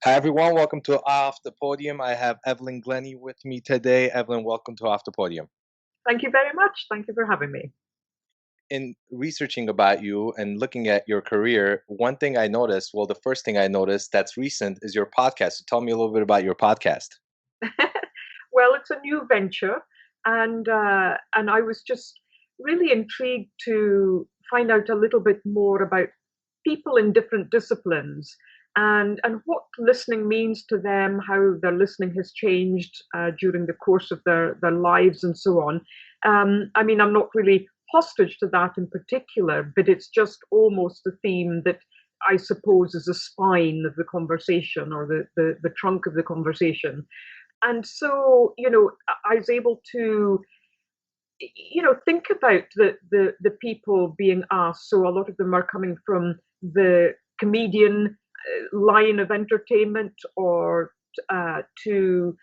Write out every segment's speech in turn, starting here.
Hi everyone, welcome to Off the Podium. I have Evelyn Glennie with me today. Evelyn, welcome to Off the Podium. Thank you very much. Thank you for having me. In researching about you and looking at your career, one thing I noticed, well, the first thing I noticed that's recent is your podcast. So tell me a little bit about your podcast. Well, it's a new venture, and I was just really intrigued to find out a little bit more about people in different disciplines and what listening means to them, how their listening has changed during the course of their lives, and so on. I mean, I'm not really hostage to that in particular, but it's just almost the theme that I suppose is the spine of the conversation or the trunk of the conversation. And so, I was able to, think about the people being asked. So a lot of them are coming from the comedian line of entertainment, or to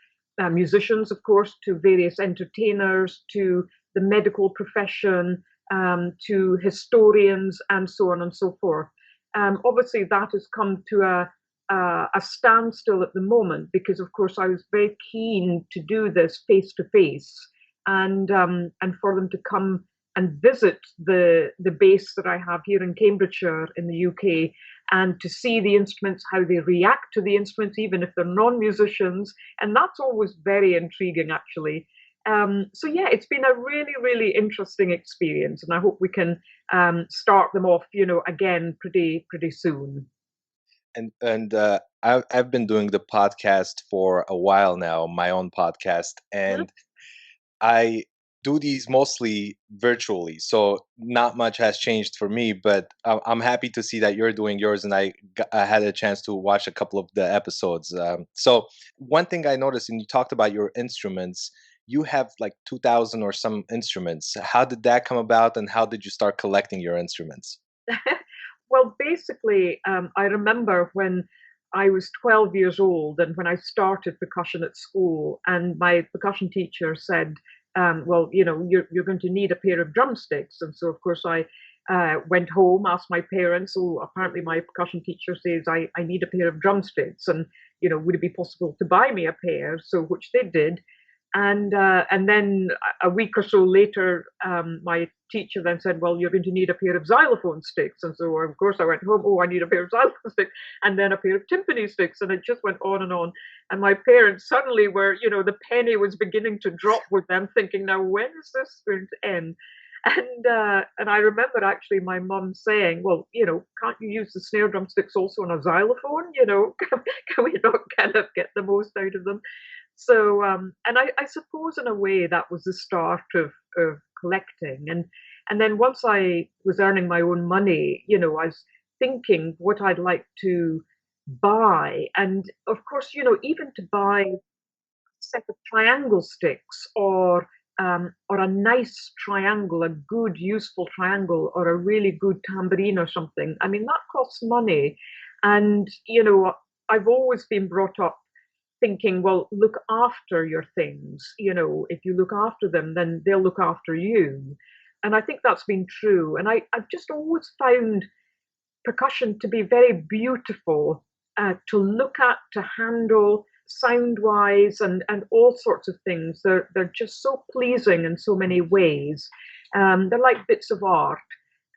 musicians, of course, to various entertainers, to the medical profession, to historians, and so on and so forth. Obviously, that has come to a standstill at the moment because, of course, I was very keen to do this face to face, and for them to come and visit the base that I have here in Cambridgeshire in the UK, and to see the instruments, how they react to the instruments, even if they're non-musicians, and that's always very intriguing, actually. So yeah, it's been a really, really interesting experience, and I hope we can start them off, again pretty soon. And I've been doing the podcast for a while now, my own podcast, Mhm. and I do these mostly virtually, so not much has changed for me. But I'm happy to see that you're doing yours, and I had a chance to watch a couple of the episodes. So one thing I noticed, and you talked about your instruments, you have like 2,000 or some instruments. How did that come about, and how did you start collecting your instruments? Well, basically, I remember when I was 12 years old and when I started percussion at school, and my percussion teacher said, well, you're going to need a pair of drumsticks. And so, of course, I went home, asked my parents, oh, apparently my percussion teacher says I need a pair of drumsticks. And, would it be possible to buy me a pair? So, which they did. And then a week or so later, my teacher then said, "Well, you're going to need a pair of xylophone sticks." And so, of course, I went home. Oh, I need a pair of xylophone sticks, and then a pair of timpani sticks, and it just went on and on. And my parents suddenly were, the penny was beginning to drop with them, thinking, "Now, when is this going to end?" And I remember actually my mum saying, "Well, can't you use the snare drumsticks also on a xylophone? Can we not kind of get the most out of them?" So, and I suppose in a way that was the start of collecting. And then once I was earning my own money, I was thinking what I'd like to buy. And of course, even to buy a set of triangle sticks, or a nice triangle, a good useful triangle, or a really good tambourine or something. I mean, that costs money. And I've always been brought up thinking, well, look after your things. If you look after them, then they'll look after you. And I think that's been true. And I've just always found percussion to be very beautiful to look at, to handle, sound wise, and all sorts of things. They're just so pleasing in so many ways. They're like bits of art.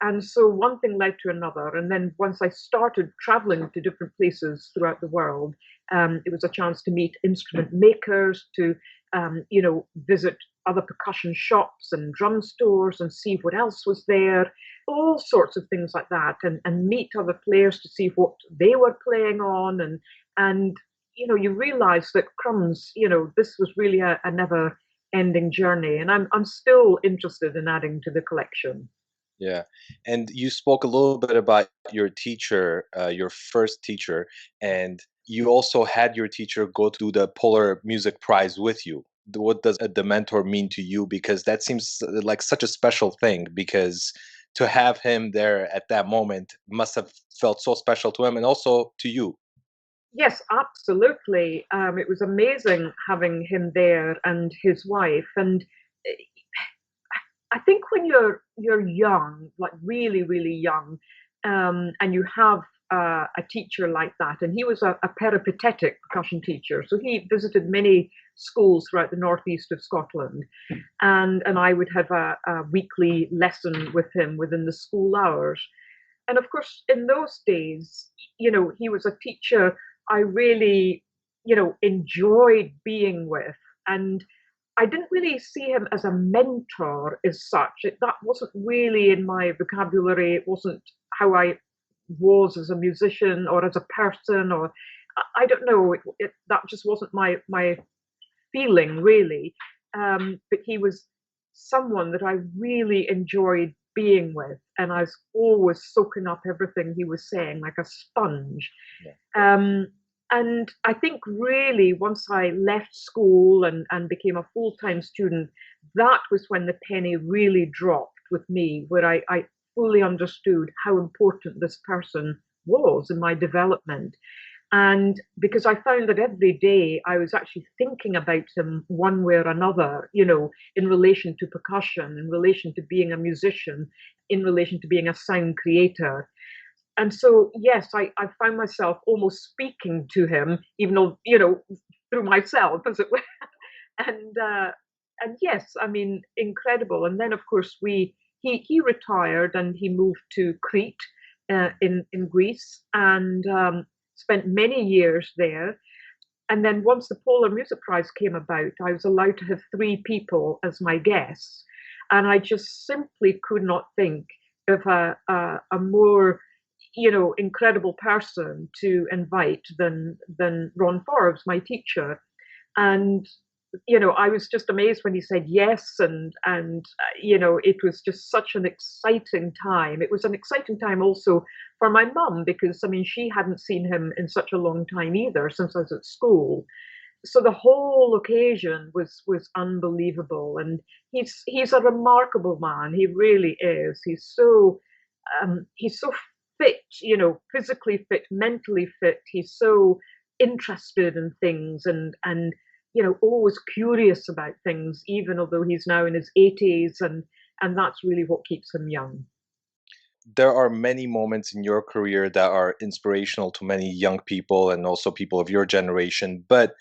And so one thing led to another. And then once I started traveling to different places throughout the world, it was a chance to meet instrument makers, to visit other percussion shops and drum stores and see what else was there, all sorts of things like that, and meet other players to see what they were playing on, and you realize that crumbs, this was really a never ending journey, and I'm still interested in adding to the collection. Yeah. And you spoke a little bit about your teacher, your first teacher, and you also had your teacher go to the Polar Music Prize with you. What does the mentor mean to you? Because that seems like such a special thing, because to have him there at that moment must have felt so special to him and also to you. Yes, absolutely. It was amazing having him there and his wife. And eh, I think when you're young, like really, really young, and you have a teacher like that, and he was a peripatetic percussion teacher. So he visited many schools throughout the northeast of Scotland, and I would have a weekly lesson with him within the school hours. And of course, in those days, he was a teacher I really, enjoyed being with. And I didn't really see him as a mentor as such. That wasn't really in my vocabulary. It wasn't how I was as a musician or as a person, or I don't know. That just wasn't my feeling really. But he was someone that I really enjoyed being with, and I was always soaking up everything he was saying like a sponge. Yeah. And I think really once I left school and became a full-time student, that was when the penny really dropped with me, where I fully understood how important this person was in my development. And because I found that every day I was actually thinking about him one way or another, in relation to percussion, in relation to being a musician, in relation to being a sound creator. And so, yes, I found myself almost speaking to him, even though, through myself, as it were. And yes, I mean, incredible. And then, of course, he retired and he moved to Crete in Greece, and spent many years there. And then once the Polar Music Prize came about, I was allowed to have 3 people as my guests. And I just simply could not think of a more, incredible person to invite than Ron Forbes, my teacher. And I was just amazed when he said yes, and it was just such an exciting time. It was an exciting time also for my mum, because I mean she hadn't seen him in such a long time either, since I was at school. So the whole occasion was unbelievable, and he's a remarkable man. He really is. He's so fit, physically fit, mentally fit. He's so interested in things, and always curious about things, even although he's now in his 80s, and that's really what keeps him young. There are many moments in your career that are inspirational to many young people and also people of your generation. But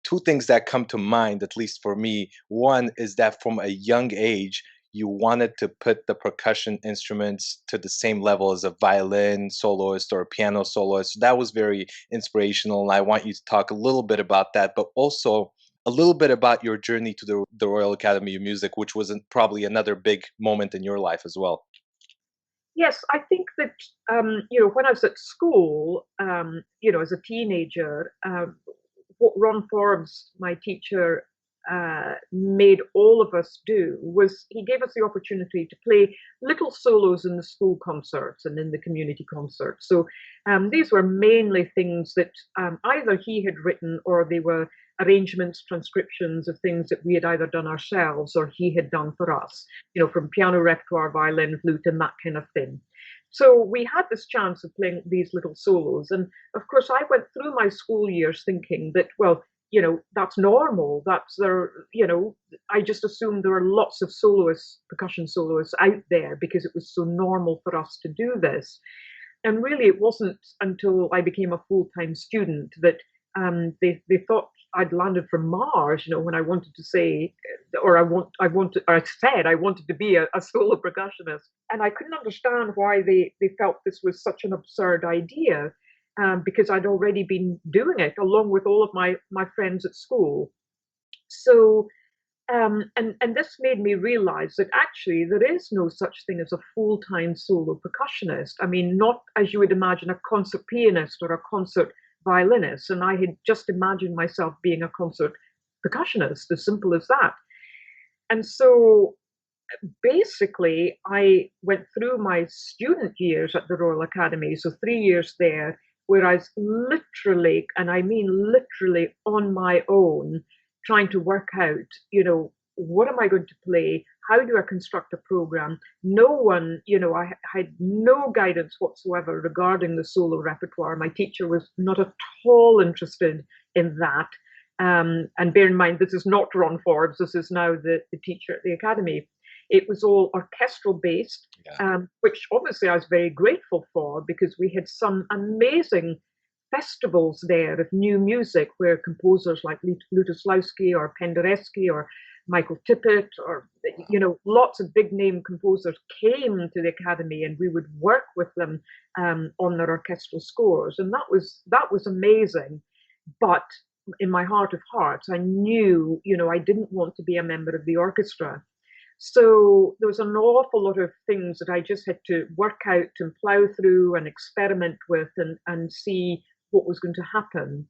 two things that come to mind, at least for me. One is that from a young age, you wanted to put the percussion instruments to the same level as a violin soloist or a piano soloist. So that was very inspirational. And I want you to talk a little bit about that, but also a little bit about your journey to the Royal Academy of Music, which was probably another big moment in your life as well. Yes, I think that when I was at school, as a teenager, what Ron Forbes, my teacher, made all of us do was he gave us the opportunity to play little solos in the school concerts and in the community concerts. So these were mainly things that either he had written, or they were arrangements, transcriptions of things that we had either done ourselves or he had done for us, from piano repertoire, violin, flute, and that kind of thing. So we had this chance of playing these little solos. And of course, I went through my school years thinking that, well, that's normal. That's there, I just assumed there were lots of soloists, percussion soloists out there, because it was so normal for us to do this. And really, it wasn't until I became a full-time student that they thought I'd landed from Mars, when I wanted to say, or I said I wanted to be a solo percussionist. And I couldn't understand why they felt this was such an absurd idea. Because I'd already been doing it along with all of my friends at school. So, and this made me realize that actually there is no such thing as a full-time solo percussionist. I mean, not as you would imagine a concert pianist or a concert violinist. And I had just imagined myself being a concert percussionist, as simple as that. And so basically, I went through my student years at the Royal Academy, so 3 years there, where I was literally, and I mean literally, on my own, trying to work out, what am I going to play? How do I construct a program? No one, I had no guidance whatsoever regarding the solo repertoire. My teacher was not at all interested in that. And bear in mind, this is not Ron Forbes. This is now the teacher at the Academy. It was all orchestral based, Yeah. which obviously I was very grateful for, because we had some amazing festivals there of new music where composers like Lutoslawski or Penderecki or Michael Tippett or lots of big name composers came to the academy, and we would work with them on their orchestral scores, and that was amazing. But in my heart of hearts, I knew, I didn't want to be a member of the orchestra. So there was an awful lot of things that I just had to work out and plow through and experiment with and see what was going to happen.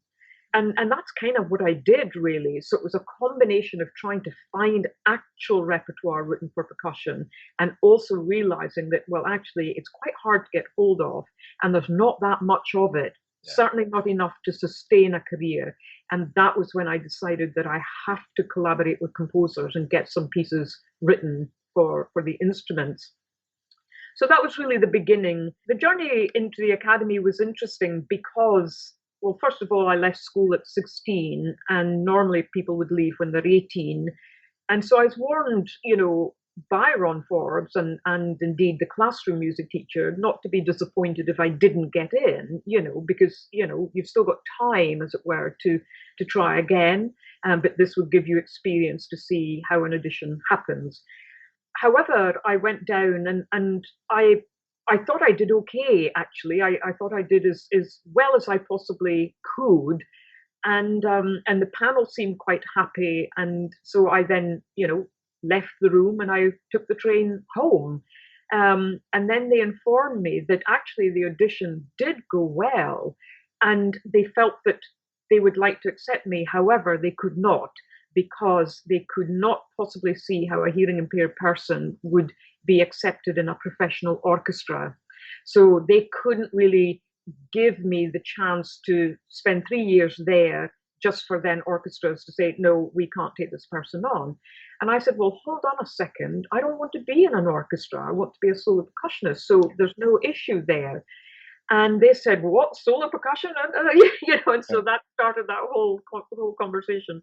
And that's kind of what I did, really. So it was a combination of trying to find actual repertoire written for percussion, and also realizing that, well, actually, it's quite hard to get hold of, and there's not that much of it, Yeah. certainly not enough to sustain a career. And that was when I decided that I have to collaborate with composers and get some pieces written for the instruments. So that was really the beginning. The journey into the academy was interesting because, well, first of all, I left school at 16, and normally people would leave when they're 18. And so I was warned, by Ron Forbes and indeed the classroom music teacher, not to be disappointed if I didn't get in, because, you've still got time, as it were, to try again. But this would give you experience to see how an audition happens. However, I went down and I thought I did okay, actually. I thought I did as well as I possibly could. And the panel seemed quite happy. And so I then, left the room and I took the train home. And then they informed me that actually the audition did go well, and they felt that they would like to accept me. However, they could not, because they could not possibly see how a hearing impaired person would be accepted in a professional orchestra. So they couldn't really give me the chance to spend 3 years there just for then orchestras to say, no, we can't take this person on. And I said, well, hold on a second. I don't want to be in an orchestra. I want to be a solo percussionist. So there's no issue there. And they said, what, solo percussion? And so that started that whole conversation.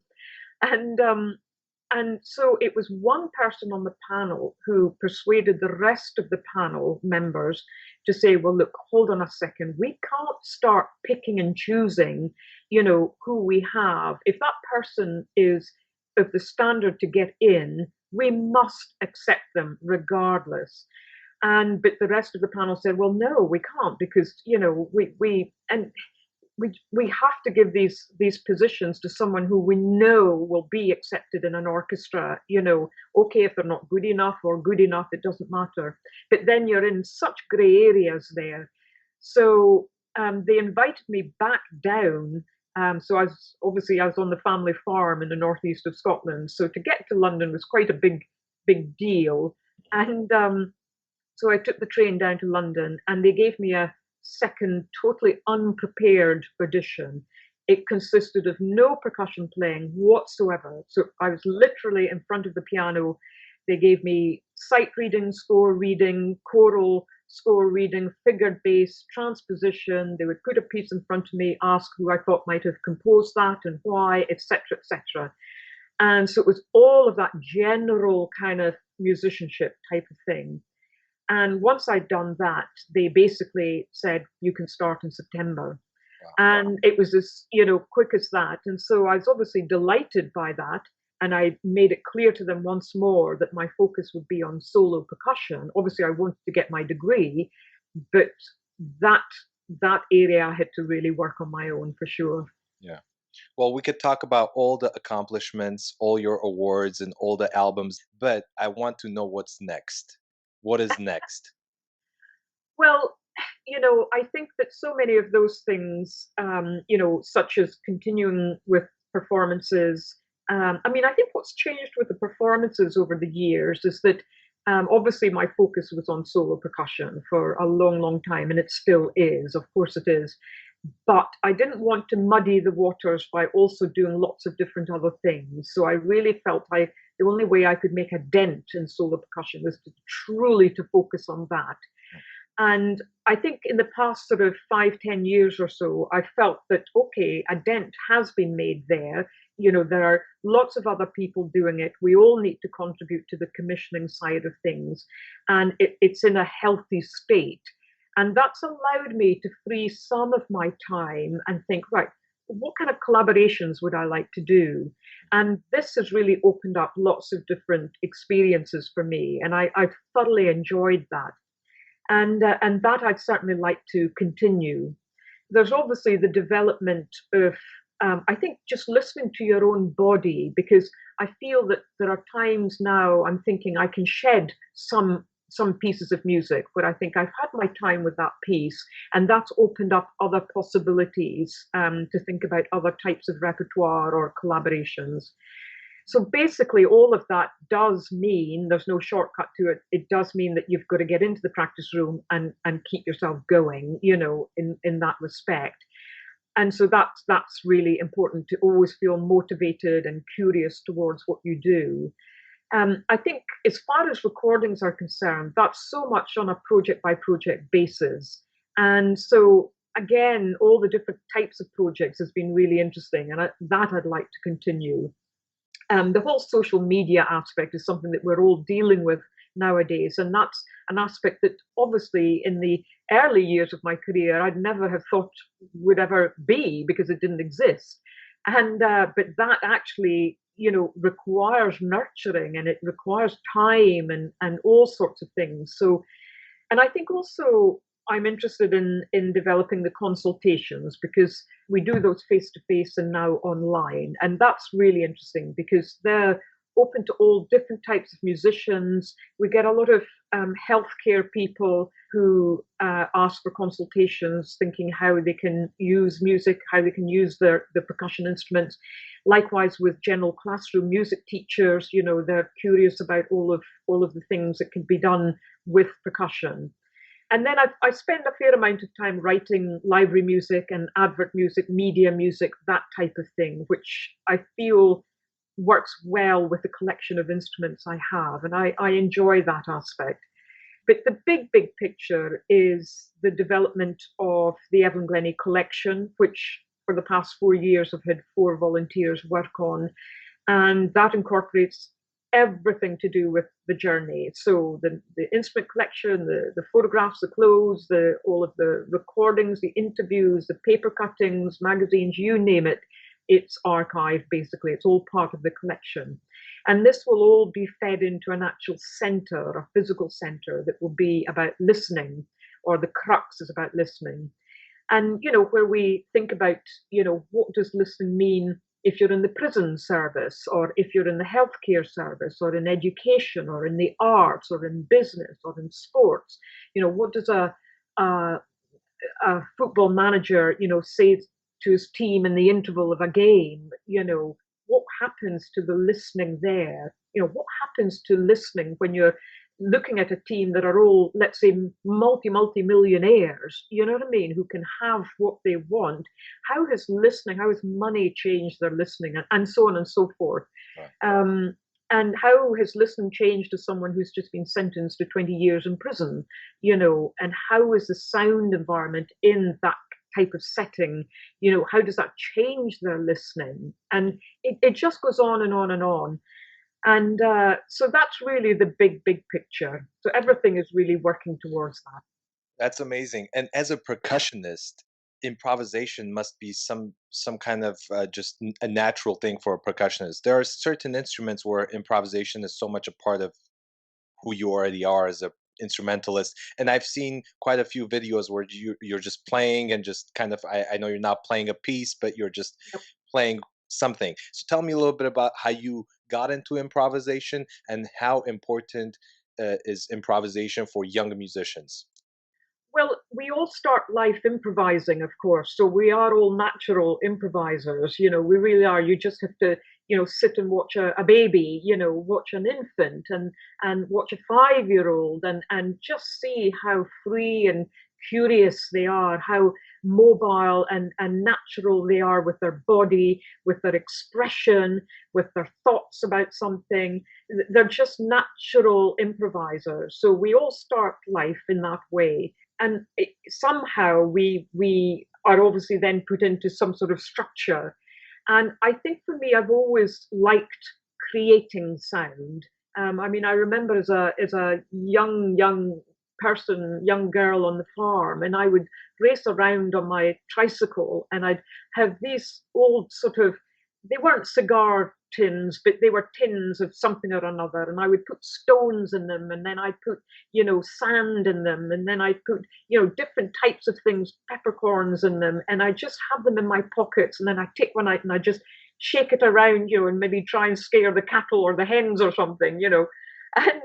And so it was one person on the panel who persuaded the rest of the panel members to say, well, look, hold on a second. We can't start picking and choosing, who we have. If that person is of the standard to get in, we must accept them regardless. But the rest of the panel said, well, no, we can't, because, we have to give these positions to someone who we know will be accepted in an orchestra. Okay, if they're not good enough or good enough, it doesn't matter. But then you're in such gray areas there. So they invited me back down. So I was on the family farm in the northeast of Scotland. So to get to London was quite a big deal. And so I took the train down to London, and they gave me a second totally unprepared audition. It consisted of no percussion playing whatsoever. So I was literally in front of the piano. They gave me sight reading, score reading, choral score reading, figured bass, transposition. They would put a piece in front of me, ask who I thought might have composed that and why, etc., etc. And so it was all of that general kind of musicianship type of thing. And once I'd done that, they basically said, you can start in September. Wow. And it was as, quick as that. And so I was obviously delighted by that. And I made it clear to them once more that my focus would be on solo percussion. Obviously, I wanted to get my degree, but that area I had to really work on my own for sure. Yeah. Well, we could talk about all the accomplishments, all your awards, and all the albums, but I want to know what's next. What is next? Well, I think that so many of those things, such as continuing with performances. I think what's changed with the performances over the years is that obviously my focus was on solo percussion for a long, long time, and it still is. Of course it is. But I didn't want to muddy the waters by also doing lots of different other things. So I really felt the only way I could make a dent in solo percussion was to truly focus on that. And I think in the past sort of 5, 10 years or so, I felt that, okay, a dent has been made there. There are lots of other people doing it. We all need to contribute to the commissioning side of things. And it's in a healthy state. And that's allowed me to free some of my time and think, right, what kind of collaborations would I like to do? And this has really opened up lots of different experiences for me. And I've thoroughly enjoyed that. And that I'd certainly like to continue. There's obviously the development of, I think, just listening to your own body, because I feel that there are times now I'm thinking I can shed some pieces of music where I think I've had my time with that piece, and that's opened up other possibilities, to think about other types of repertoire or collaborations. So basically, all of that does mean there's no shortcut to it. It does mean that you've got to get into the practice room and keep yourself going, in that respect. And so that's really important, to always feel motivated and curious towards what you do. I think as far as recordings are concerned, that's so much on a project by project basis. And so again, all the different types of projects has been really interesting, and that I'd like to continue. The whole social media aspect is something that we're all dealing with nowadays, and that's an aspect that obviously in the early years of my career I'd never have thought would ever be, because it didn't exist. And but that actually, requires nurturing, and it requires time and all sorts of things. So, and I think also I'm interested in developing the consultations, because we do those face to face and now online, and that's really interesting because they're open to all different types of musicians. We get a lot of healthcare people who ask for consultations, thinking how they can use music, how they can use the percussion instruments. Likewise, with general classroom music teachers, they're curious about all of the things that can be done with percussion. And then I spend a fair amount of time writing library music and advert music, media music, that type of thing, which I feel works well with the collection of instruments I have. And I enjoy that aspect. But the big picture is the development of the Evelyn Glennie Collection, which for the past 4 years I've had 4 volunteers work on. And that incorporates everything to do with the journey. So the instrument collection, the photographs, the clothes, all of the recordings, the interviews, the paper cuttings, magazines, you name it, it's archived basically. It's all part of the collection. And this will all be fed into an actual center, a physical center that will be about listening, or the crux is about listening. And, where we think about, what does listening mean if you're in the prison service, or if you're in the healthcare service, or in education, or in the arts, or in business, or in sports. What does a football manager, say to his team in the interval of a game? What happens to the listening there? What happens to listening when you're looking at a team that are all, let's say, multi millionaires, you know what I mean, who can have what they want? How has money changed their listening, and so on and so forth? Right. And how has listening changed to someone who's just been sentenced to 20 years in prison? And how is the sound environment in that type of setting, how does that change their listening? And it just goes on and on and on. And so that's really the big picture. So everything is really working towards that. That's amazing. And as a percussionist, improvisation must be some kind of just a natural thing for a percussionist. There are certain instruments where improvisation is so much a part of who you already are as a instrumentalist. And I've seen quite a few videos where you're just playing and just kind of, I know you're not playing a piece, but you're just Yep. playing something. So tell me a little bit about how you got into improvisation, and how important is improvisation for younger musicians. Well, we all start life improvising, of course. So we are all natural improvisers. We really are. You just have to, sit and watch a baby, watch an infant, and watch a 5-year-old, and just see how free and curious they are, how mobile and natural they are with their body, with their expression, with their thoughts about something. They're just natural improvisers. So we all start life in that way. and somehow we are obviously then put into some sort of structure. And I think for me, I've always liked creating sound. I mean, I remember as a young person, young girl on the farm, and I would race around on my tricycle, and I'd have these old sort of, they weren't cigar tins, but they were tins of something or another, and I would put stones in them, and then I'd put, sand in them, and then I'd put, different types of things, peppercorns in them, and I just have them in my pockets, and then I take one out and I just shake it around, and maybe try and scare the cattle or the hens or something. And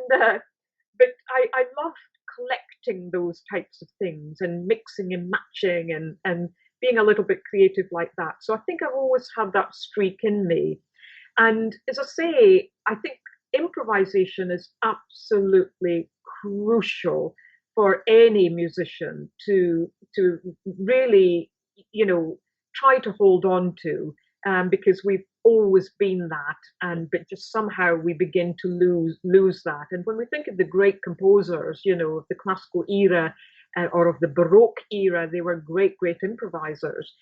but I love collecting those types of things and mixing and matching and being a little bit creative like that. So I think I've always had that streak in me. And as I say, I think improvisation is absolutely crucial for any musician to really, try to hold on to, because we've always been that, and but just somehow we begin to lose that. And when we think of the great composers, of the classical era, or of the Baroque era, they were great improvisers.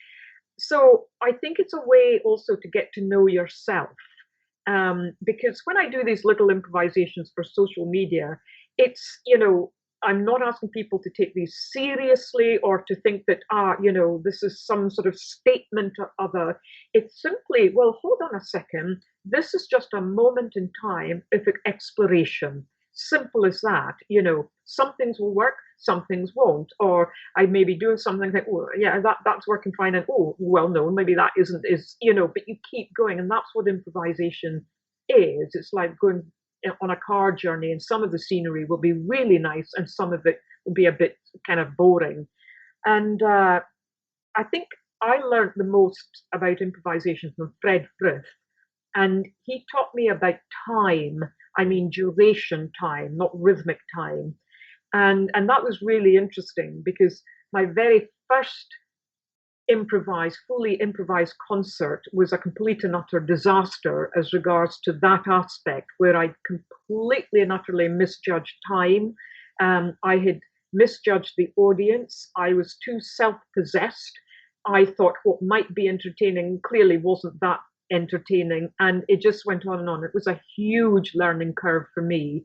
So I think it's a way also to get to know yourself. Because when I do these little improvisations for social media, it's, I'm not asking people to take these seriously or to think that, this is some sort of statement or other. It's simply, well, hold on a second. This is just a moment in time of exploration. Simple as that. Some things will work, some things won't. Or I may be doing something that, oh, yeah, that's working fine. And oh, well, no, maybe that isn't, but you keep going. And that's what improvisation is. It's like going on a car journey, and some of the scenery will be really nice and some of it will be a bit kind of boring. And I think I learned the most about improvisation from Fred Frith, and he taught me about time. I mean, duration time, not rhythmic time. And that was really interesting because my very first fully improvised concert was a complete and utter disaster as regards to that aspect, where I completely and utterly misjudged time. I had misjudged the audience. I was too self-possessed. I thought what might be entertaining clearly wasn't that entertaining, and it just went on and on. It was a huge learning curve for me,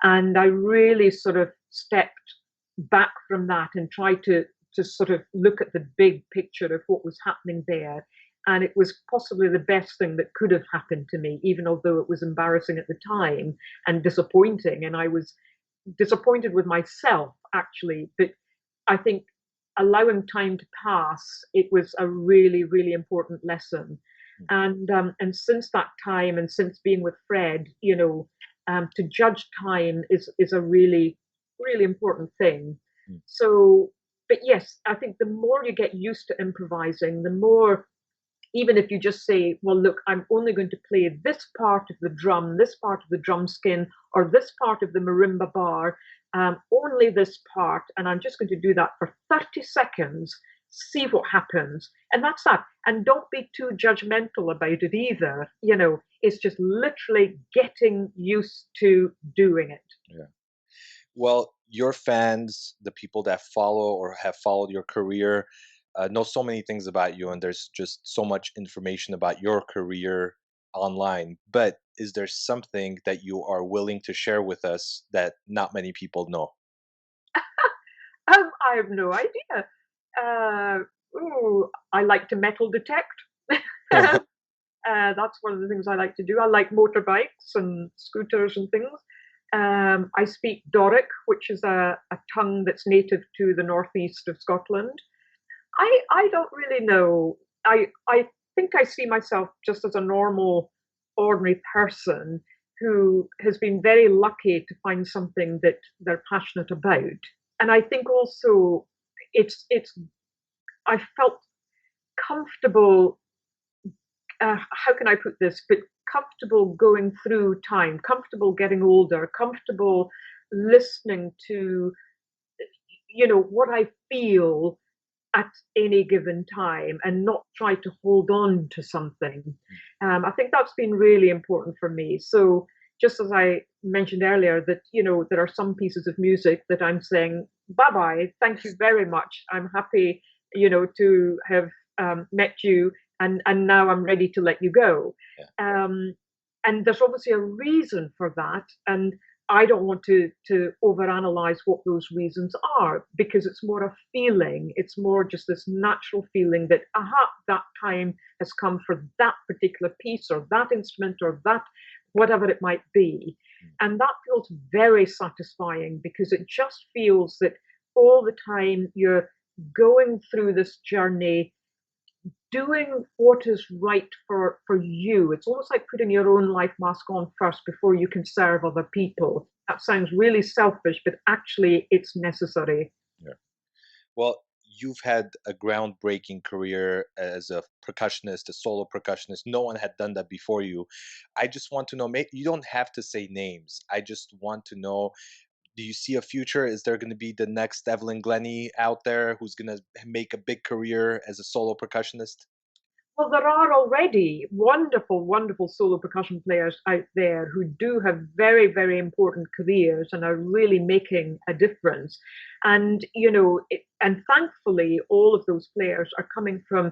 and I really sort of stepped back from that and tried to sort of look at the big picture of what was happening there. And it was possibly the best thing that could have happened to me, even although it was embarrassing at the time and disappointing. And I was disappointed with myself, actually. But I think allowing time to pass, it was a really important lesson. And since that time, and since being with Fred, to judge time is a really important thing. So, but yes, I think the more you get used to improvising, the more, even if you just say, well, look, I'm only going to play this part of the drum, this part of the drum skin, or this part of the marimba bar, only this part, and I'm just going to do that for 30 seconds, see what happens. And that's that. And don't be too judgmental about it either. It's just literally getting used to doing it. Yeah. Well, your fans, the people that follow or have followed your career, know so many things about you, and there's just so much information about your career online. But is there something that you are willing to share with us that not many people know? I have no idea. Uh, I like to metal detect. That's one of the things I like to do. I like motorbikes and scooters and things. I speak Doric, which is a tongue that's native to the northeast of Scotland. I don't really know. I think I see myself just as a normal, ordinary person who has been very lucky to find something that they're passionate about. And I think also it's I felt comfortable. How can I put this? But comfortable going through time, comfortable getting older, comfortable listening to what I feel at any given time and not try to hold on to something. I think that's been really important for me. So just as I mentioned earlier, that there are some pieces of music that I'm saying bye bye, thank you very much. I'm happy, to have met you, and now I'm ready to let you go. Yeah. And there's obviously a reason for that, and I don't want to overanalyze what those reasons are, because it's more a feeling. It's more just this natural feeling that that time has come for that particular piece or that instrument or that whatever it might be. And that feels very satisfying, because it just feels that all the time you're going through this journey, doing what is right for you. It's almost like putting your own life mask on first before you can serve other people. That sounds really selfish, but actually it's necessary. Yeah. Well, you've had a groundbreaking career as a percussionist, a solo percussionist. No one had done that before you. I just want to know, you don't have to say names. I just want to know, do you see a future? Is there going to be the next Evelyn Glennie out there who's going to make a big career as a solo percussionist? Well, there are already wonderful, wonderful solo percussion players out there who do have very, very important careers and are really making a difference. And, and thankfully, all of those players are coming from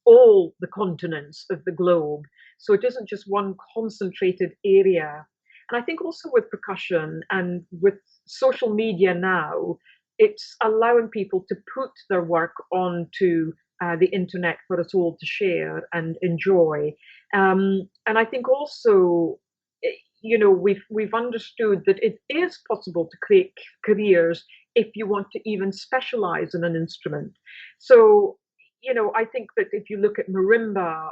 all the continents of the globe. So it isn't just one concentrated area. And I think also with percussion and with social media now, it's allowing people to put their work onto the internet for us all to share and enjoy. And I think also, we've understood that it is possible to create careers if you want to even specialize in an instrument. So, I think that if you look at marimba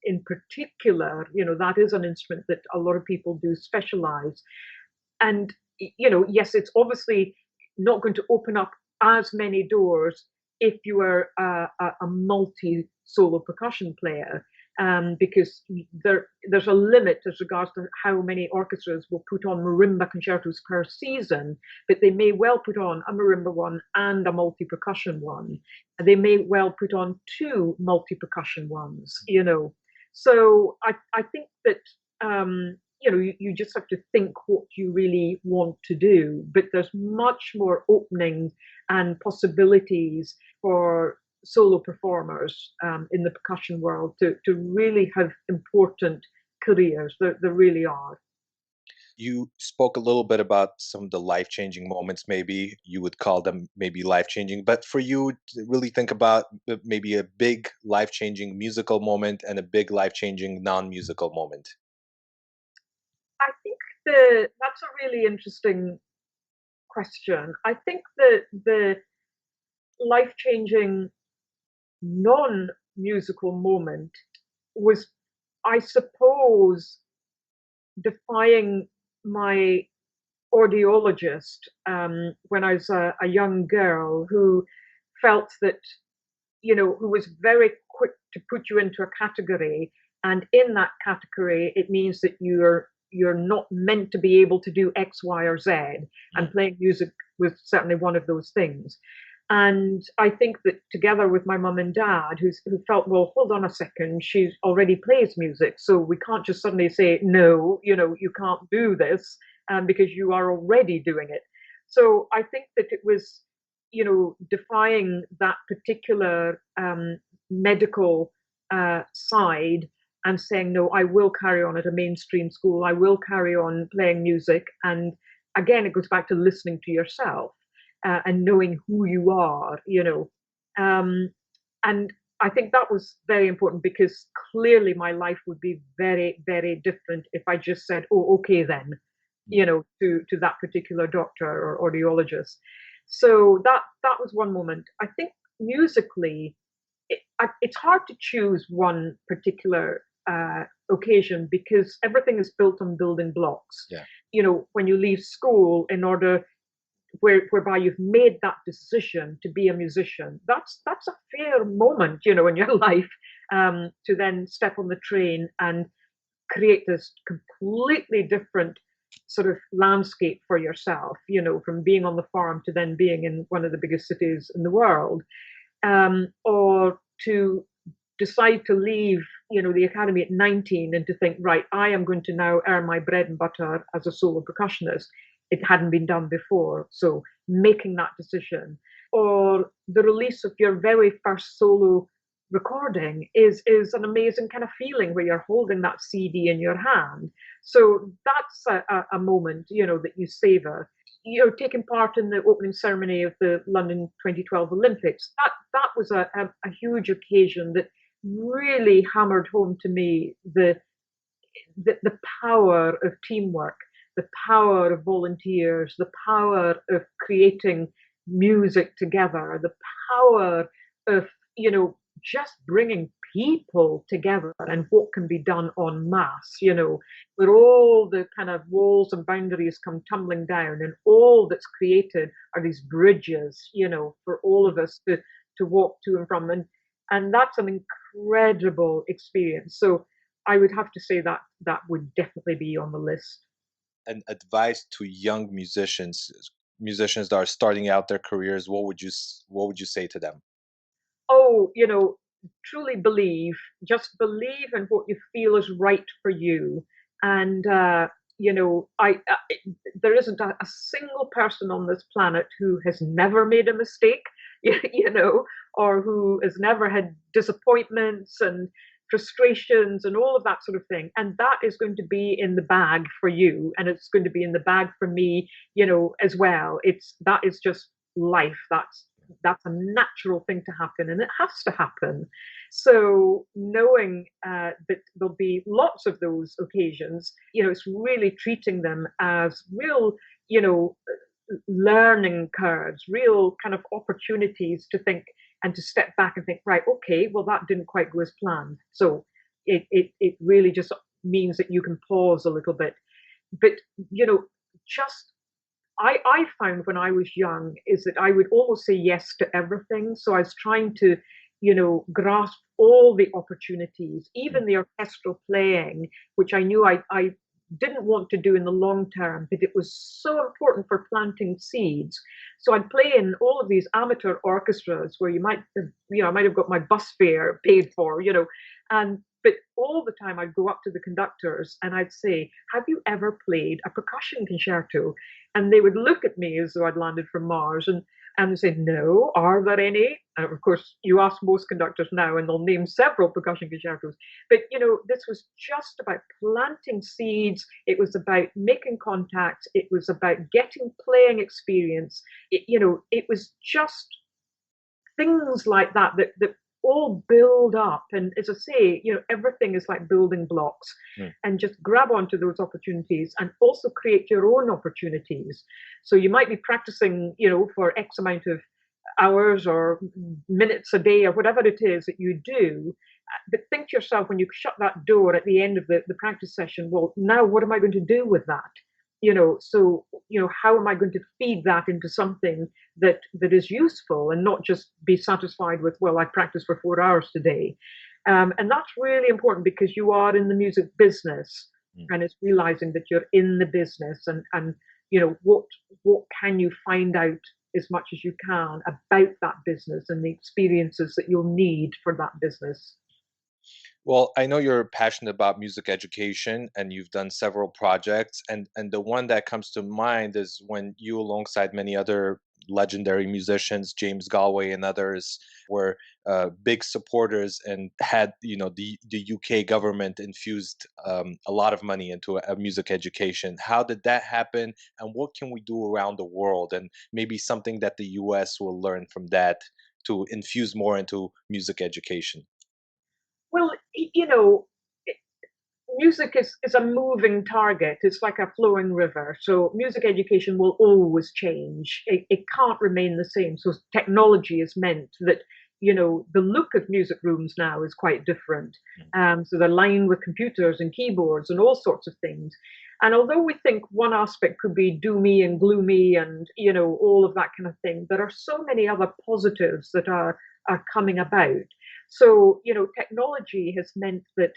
in particular, that is an instrument that a lot of people do specialize. And, yes, it's obviously not going to open up as many doors if you are a multi solo percussion player, because there's a limit as regards to how many orchestras will put on marimba concertos per season, but they may well put on a marimba one and a multi percussion one. And they may well put on two multi percussion ones. So I think that you just have to think what you really want to do, but there's much more opening and possibilities for solo performers in the percussion world to really have important careers. There really are. You spoke a little bit about some of the life-changing moments, maybe you would call them maybe life-changing, but for you to really think about maybe a big life-changing musical moment and a big life-changing non-musical moment. I think that's a really interesting question. I think the life changing non musical moment was, I suppose, defying my audiologist when I was a young girl who felt that, who was very quick to put you into a category. And in that category, it means that you're not meant to be able to do X, Y, or Z. And playing music was certainly one of those things. And I think that together with my mum and dad, who felt, well, hold on a second, she already plays music, so we can't just suddenly say, no, you can't do this because you are already doing it. So I think that it was, defying that particular medical side and saying, no, I will carry on at a mainstream school. I will carry on playing music. And again, it goes back to listening to yourself and knowing who you are. And I think that was very important, because clearly my life would be very, very different if I just said, oh, okay, then, to that particular doctor or audiologist. So that was one moment. I think musically, it's hard to choose one particular occasion, because everything is built on building blocks. Yeah. When you leave school, in order whereby you've made that decision to be a musician, that's a fair moment, in your life, to then step on the train and create this completely different sort of landscape for yourself, from being on the farm to then being in one of the biggest cities in the world, or to decide to leave, the academy at 19 and to think, right, I am going to now earn my bread and butter as a solo percussionist. It hadn't been done before. So making that decision, or the release of your very first solo recording is an amazing kind of feeling where you're holding that CD in your hand. So that's a moment, that you savor. Taking part in the opening ceremony of the London 2012 Olympics, that was a huge occasion that really hammered home to me the power of teamwork, the power of volunteers, the power of creating music together, the power of, just bringing people together and what can be done en masse, where all the kind of walls and boundaries come tumbling down and all that's created are these bridges, for all of us to walk to and from. And that's an incredible experience. So I would have to say that that would definitely be on the list. And advice to young musicians that are starting out their careers, what would you say to them? Oh, truly believe, just believe in what you feel is right for you. And, there isn't a single person on this planet who has never made a mistake, or who has never had disappointments and frustrations and all of that sort of thing. And that is going to be in the bag for you. And it's going to be in the bag for me, as well. That is just life. That's a natural thing to happen, and it has to happen. So knowing that there'll be lots of those occasions, it's really treating them as real, learning curves, real kind of opportunities to think and to step back and think, right, okay, well, that didn't quite go as planned. So it really just means that you can pause a little bit. But, just I found when I was young is that I would almost say yes to everything. So I was trying to, grasp all the opportunities, Mm. even the orchestral playing, which I knew I didn't want to do in the long term, but it was so important for planting seeds. So I'd play in all of these amateur orchestras where I might have got my bus fare paid for, and but all the time I'd go up to the conductors and I'd say, "Have you ever played a percussion concerto?" And they would look at me as though I'd landed from Mars, and they said, "No, are there any?" And of course, you ask most conductors now, and they'll name several percussion concertos. But this was just about planting seeds. It was about making contact. It was about getting playing experience. It was just things like that all build up. And as I say, everything is like building blocks, Mm. and just grab onto those opportunities and also create your own opportunities. So you might be practicing, for X amount of hours or minutes a day or whatever it is that you do. But think to yourself when you shut that door at the end of the practice session, well, now what am I going to do with that? So how am I going to feed that into something that is useful and not just be satisfied with, well, I practiced for 4 hours today. And that's really important because you are in the music business, Mm. and it's realizing that you're in the business, and what can you find out as much as you can about that business and the experiences that you'll need for that business. Well, I know you're passionate about music education and you've done several projects, and the one that comes to mind is when you, alongside many other legendary musicians, James Galway and others, were big supporters and had, the UK government infused a lot of money into a music education. How did that happen, and what can we do around the world, and maybe something that the US will learn from that to infuse more into music education? Well, music is a moving target. It's like a flowing river. So music education will always change. It can't remain the same. So technology has meant that, the look of music rooms now is quite different. So they're lined with computers and keyboards and all sorts of things. And although we think one aspect could be doomy and gloomy and, all of that kind of thing, there are so many other positives that are coming about. So, technology has meant that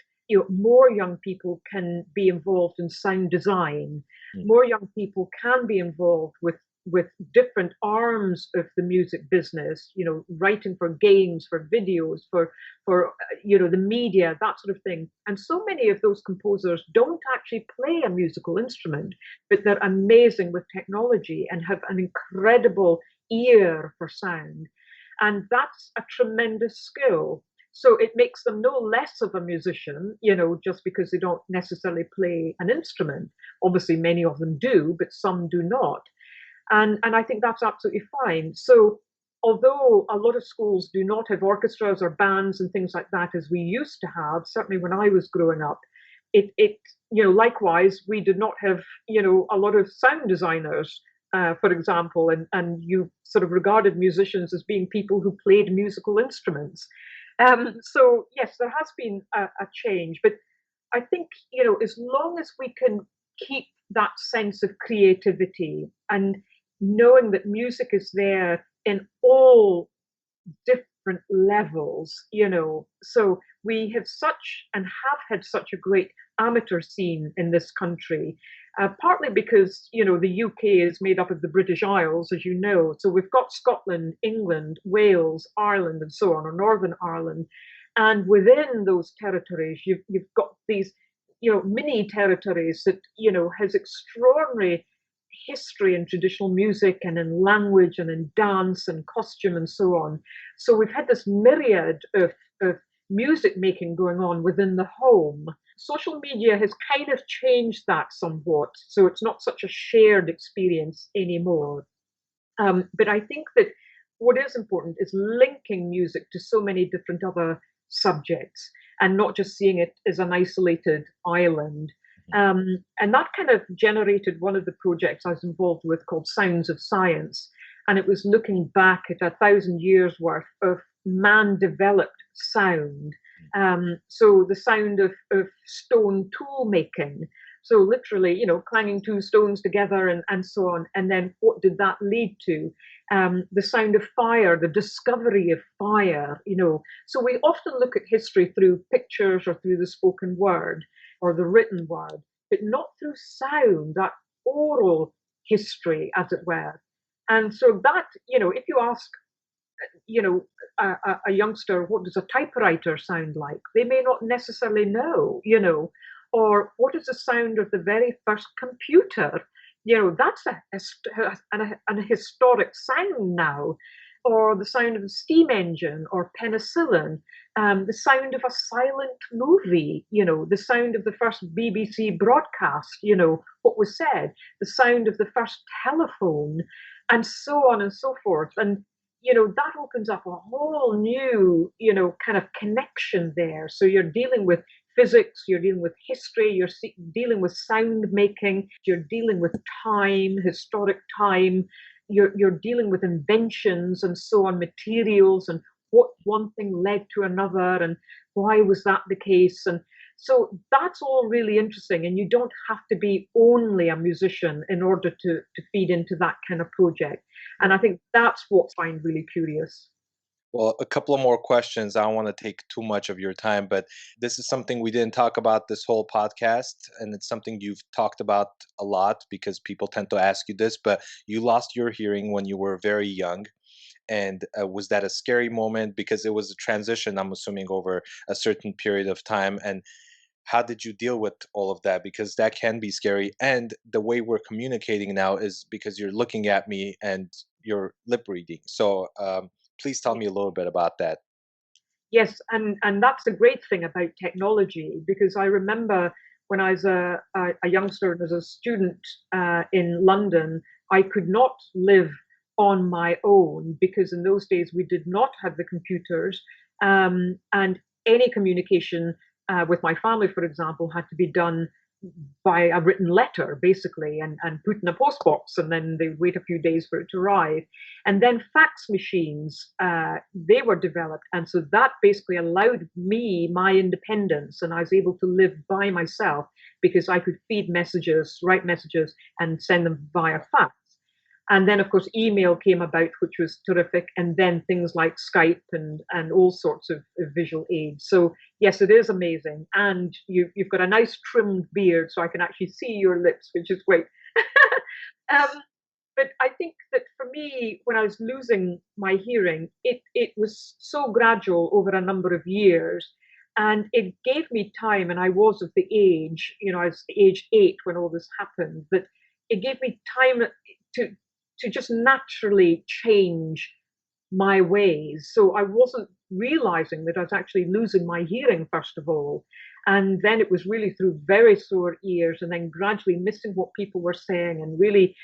more young people can be involved in sound design. Mm. More young people can be involved with with different arms of the music business, writing for games, for videos, for the media, that sort of thing. And so many of those composers don't actually play a musical instrument, but they're amazing with technology and have an incredible ear for sound. And that's a tremendous skill. So it makes them no less of a musician, just because they don't necessarily play an instrument. Obviously, many of them do, but some do not. And I think that's absolutely fine. So although a lot of schools do not have orchestras or bands and things like that as we used to have, certainly when I was growing up, it likewise we did not have a lot of sound designers, for example, and you sort of regarded musicians as being people who played musical instruments. So yes, there has been a change, but I think as long as we can keep that sense of creativity and knowing that music is there in all different levels, so we have such and have had such a great amateur scene in this country, partly because the UK is made up of the British Isles, as you know. So we've got Scotland, England, Wales, Ireland, and so on, or Northern Ireland, and within those territories, you've got these mini territories that has extraordinary history in traditional music and in language and in dance and costume and so on. So we've had this myriad of music making going on within the home. Social media has kind of changed that somewhat, so it's not such a shared experience anymore. But I think that what is important is linking music to so many different other subjects and not just seeing it as an isolated island. And that kind of generated one of the projects I was involved with called Sounds of Science. And it was looking back at 1,000 years worth of man developed sound. So the sound of stone tool making. So literally, clanging two stones together and so on. And then what did that lead to? The sound of fire, the discovery of fire, So we often look at history through pictures or through the spoken word or the written word, but not through sound, that oral history, as it were. And so that, if you ask, a youngster, what does a typewriter sound like? They may not necessarily know, or what is the sound of the very first computer? That's a historic sound now, or the sound of the steam engine or penicillin, the sound of a silent movie, the sound of the first BBC broadcast, what was said, the sound of the first telephone, and so on and so forth. And that opens up a whole new, kind of connection there. So you're dealing with physics, you're dealing with history, you're dealing with sound making, you're dealing with time, historic time, you're dealing with inventions and so on, materials, and what one thing led to another, and why was that the case. And so that's all really interesting. And you don't have to be only a musician in order to feed into that kind of project. And I think that's what I find really curious. Well, a couple of more questions. I don't want to take too much of your time, but this is something we didn't talk about this whole podcast, and it's something you've talked about a lot because people tend to ask you this. But you lost your hearing when you were very young, and was that a scary moment? Because it was a transition, I'm assuming, over a certain period of time. And how did you deal with all of that? Because that can be scary. And the way we're communicating now is because you're looking at me and you're lip reading. So please tell me a little bit about that. Yes, and that's the great thing about technology, because I remember when I was a youngster and as a student in London, I could not live on my own because in those days we did not have the computers, and any communication with my family, for example, had to be done by a written letter, basically, and put in a postbox, and then they wait a few days for it to arrive. And then fax machines, they were developed, and so that basically allowed me my independence, and I was able to live by myself because I could feed messages, write messages, and send them via fax. And then, of course, email came about, which was terrific. And then things like Skype and all sorts of visual aids. So, yes, it is amazing. And you've got a nice trimmed beard, so I can actually see your lips, which is great. um, but I think that for me, when I was losing my hearing, it was so gradual over a number of years. And it gave me time, and I was of the age, I was age 8 when all this happened, that it gave me time to to just naturally change my ways. So I wasn't realizing that I was actually losing my hearing, first of all. And then it was really through very sore ears and then gradually missing what people were saying and really,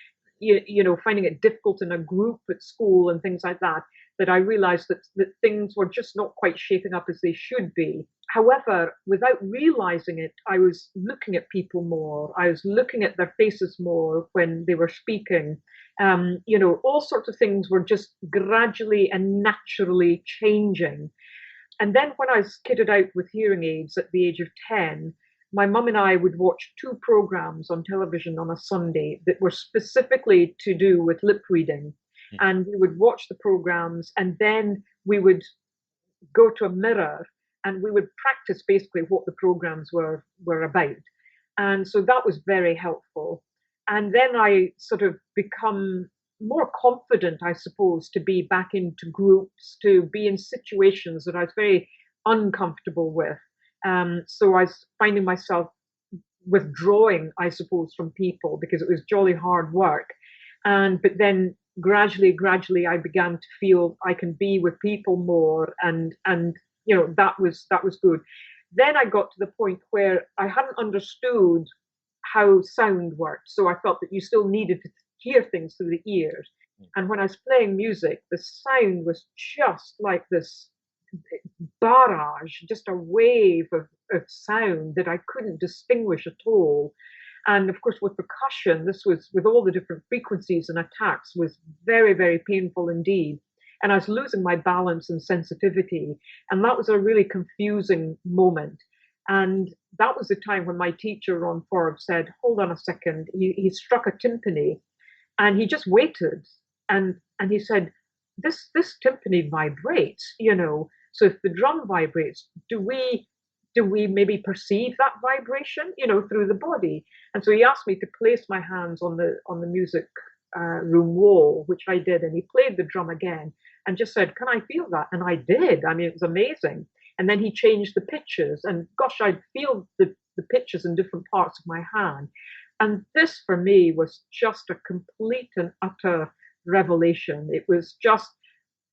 finding it difficult in a group at school and things like that, that I realized that things were just not quite shaping up as they should be. However, without realizing it, I was looking at people more. I was looking at their faces more when they were speaking. All sorts of things were just gradually and naturally changing. And then when I was kitted out with hearing aids at the age of 10, my mum and I would watch two programs on television on a Sunday that were specifically to do with lip reading. And we would watch the programs and then we would go to a mirror and we would practice basically what the programs were about. And so that was very helpful. And then I sort of become more confident, I suppose, to be back into groups, to be in situations that I was very uncomfortable with. So I was finding myself withdrawing, I suppose, from people because it was jolly hard work. But then gradually, I began to feel I can be with people more, and that was good. Then I got to the point where I hadn't understood how sound worked, so I felt that you still needed to hear things through the ears. And when I was playing music, the sound was just like this barrage, just a wave of sound that I couldn't distinguish at all. And of course, with percussion, this was with all the different frequencies and attacks was very, very painful indeed. And I was losing my balance and sensitivity. And that was a really confusing moment. And that was the time when my teacher, Ron Forbes, said, hold on a second. He struck a timpani and he just waited. And he said, this timpani vibrates. So if the drum vibrates, do we maybe perceive that vibration, through the body? And so he asked me to place my hands on the music room wall, which I did, and he played the drum again and just said, "Can I feel that?" And I did. I mean, it was amazing. And then he changed the pitches, and gosh, I'd feel the pitches in different parts of my hand. And this for me was just a complete and utter revelation. It was just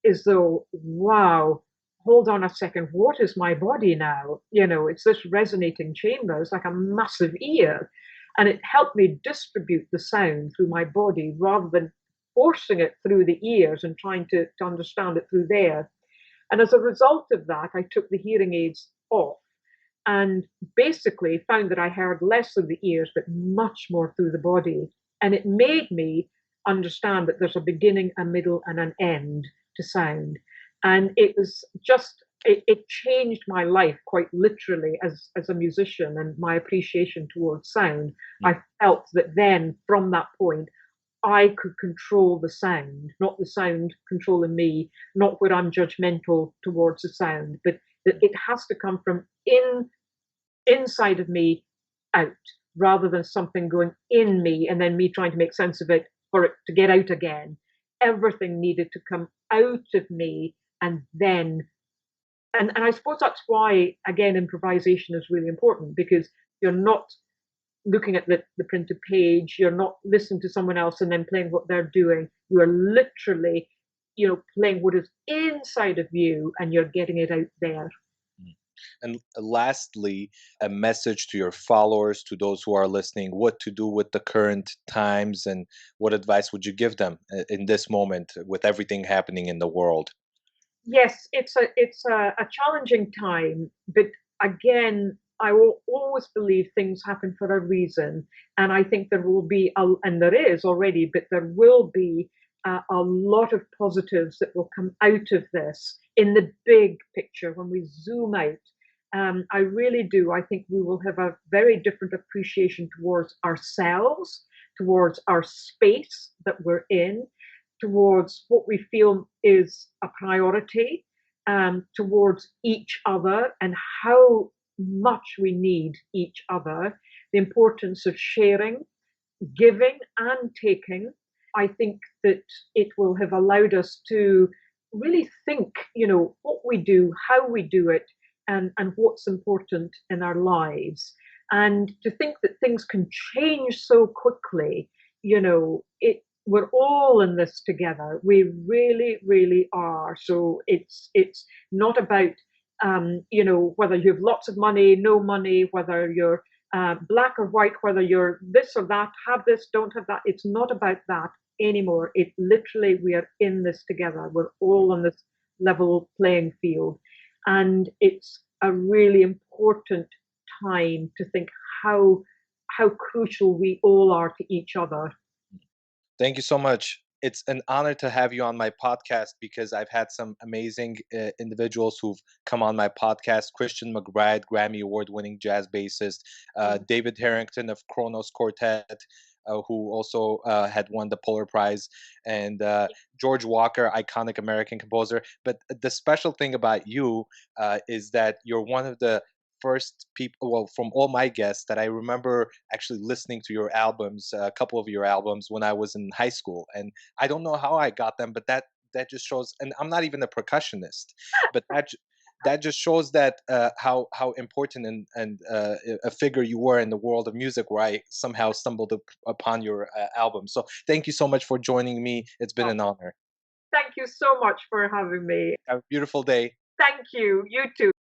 as though, wow, hold on a second, what is my body now? It's this resonating chamber. It's like a massive ear. And it helped me distribute the sound through my body rather than forcing it through the ears and trying to understand it through there. And as a result of that, I took the hearing aids off and basically found that I heard less through the ears, but much more through the body. And it made me understand that there's a beginning, a middle, and an end to sound. And it was just, it changed my life quite literally as a musician and my appreciation towards sound. I felt that then, from that point, I could control the sound, not the sound controlling me, not where I'm judgmental towards the sound, but that it has to come from inside of me out, rather than something going in me and then me trying to make sense of it for it to get out again. Everything needed to come out of me and then and I suppose that's why again improvisation is really important, because you're not looking at the printed page, you're not listening to someone else and then playing what they're doing. You are literally playing what is inside of you and you're getting it out there. And lastly, a message to your followers, to those who are listening, what to do with the current times, and what advice would you give them in this moment with everything happening in the world? Yes, it's a challenging time, but again, I will always believe things happen for a reason, and I think there will be, and there is already, but there will be a lot of positives that will come out of this in the big picture when we zoom out. I really do. I think we will have a very different appreciation towards ourselves, towards our space that we're in, towards what we feel is a priority, towards each other and how much we need each other, the importance of sharing, giving and taking. I think that it will have allowed us to really think, what we do, how we do it, and what's important in our lives. And to think that things can change so quickly, we're all in this together. We really, really are. So it's not about whether you have lots of money, no money, whether you're black or white, whether you're this or that, have this, don't have that. It's not about that anymore. It literally, we are in this together. We're all on this level playing field. And it's a really important time to think how crucial we all are to each other. Thank you so much. It's an honor to have you on my podcast because I've had some amazing individuals who've come on my podcast. Christian McBride, Grammy award-winning jazz bassist, David Harrington of Kronos Quartet, who also had won the Polar Prize, and George Walker, iconic American composer. But the special thing about you is that you're one of the first people, well, from all my guests, that I remember actually listening to your albums, a couple of your albums, when I was in high school. And I don't know how I got them, but that just shows. And I'm not even a percussionist, but that just shows that how important and a figure you were in the world of music, where I somehow stumbled upon your album. So thank you so much for joining me. It's been Oh, an honor. thank you so much for having me. Have a beautiful day. Thank you. You too.